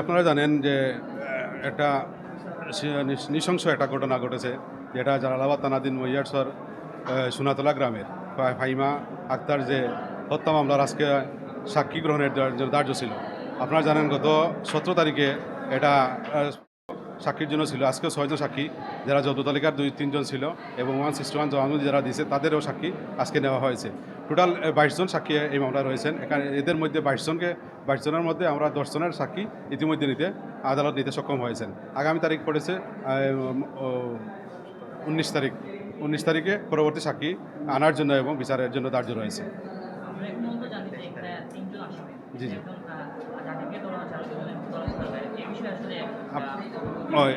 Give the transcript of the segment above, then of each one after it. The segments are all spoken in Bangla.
আপনারা জানেন যে একটা নৃশংস একটা ঘটনা ঘটেছে, যেটা জালালাবাদ থানাধীন মহিয়ারসর সোনাতলা গ্রামের ফাইমা আক্তার যে হত্যা মামলার আজকে সাক্ষী গ্রহণের ধার্য ছিল। আপনারা জানেন গত 17 তারিখে এটা সাক্ষীর জন্য ছিল। আজকে 6 জন সাক্ষী, যারা যৌথ তালিকার 2-3 জন ছিল এবং 161 জবানবন্দি যারা দিয়েছে তাদেরও সাক্ষী আজকে নেওয়া হয়েছে। টোটাল 22 জন সাক্ষী এই মামলায় রয়েছেন। এখানে এদের মধ্যে 22 জনের মধ্যে আমরা 10 জনের সাক্ষী ইতিমধ্যে আদালত নিতে সক্ষম হয়েছেন। আগামী তারিখ পড়েছে 19 তারিখে পরবর্তী সাক্ষী আনার জন্য এবং বিচারের জন্য ধার্য রয়েছে। জি জি,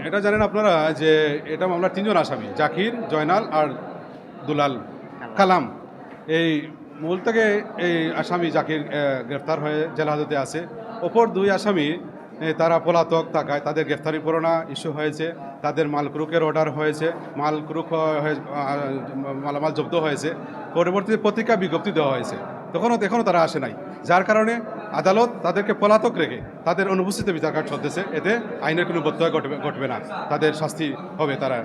এটা জানেন আপনারা যে এটা মামলার 3 জন আসামি, জাকির, জয়নাল আর দুলাল কালাম। এই মূল থেকে এই আসামি জাকির গ্রেফতার হয়ে জেল হাজতে আছে। অপর 2 আসামি তারা পলাতক থাকায় তাদের গ্রেফতারি পরোয়ানা ইস্যু হয়েছে, তাদের মালক্রুকের অর্ডার হয়েছে, মালামাল জব্দ হয়েছে, পরবর্তীতে পত্রিকা বিজ্ঞপ্তি দেওয়া হয়েছে। এখনও তারা আসে নাই, যার কারণে আদালত তাদেরকে পলাতক রেখে তাদের অনুপস্থিতিতে বিচার কাজ চলতেছে। এতে আইনের কোনো ব্যত্যয় ঘটবে না, তাদের শাস্তি হবে। তারা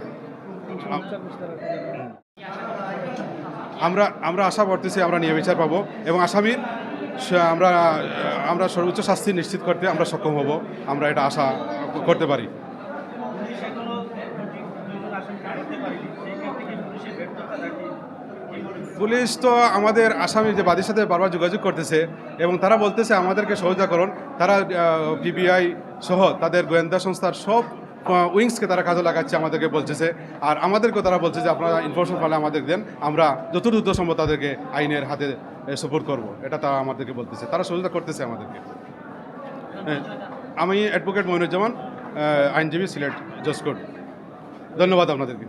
আমরা আশা করতেছি আমরা নিয়ে বিচার পাবো এবং আসামির আমরা সর্বোচ্চ শাস্তি নিশ্চিত করতে আমরা সক্ষম হব। আমরা এটা আশা করতে পারি। পুলিশ তো আমাদের আসামি যে বাদীর সাথে বারবার যোগাযোগ করতেছে এবং তারা বলতেছে আমাদেরকে সহযোগিতা করুন। তারা পিবিআই সহ তাদের গোয়েন্দা সংস্থার সব উইংসকে তারা কাজে লাগাচ্ছে আমাদেরকে বলতেছে। আর আমাদেরকেও তারা বলছে যে আপনারা ইনফরমেশন পালে আমাদের দেন, আমরা যত দ্রুত সম্ভব তাদেরকে আইনের হাতে সাপোর্ট করব। এটা তারা আমাদেরকে বলতেছে, তারা সহযোগিতা করতেছে আমাদেরকে। আমি অ্যাডভোকেট মইনুজ্জামান, আইনজীবী, সিলেট জজ কোর্ট। ধন্যবাদ আপনাদেরকে।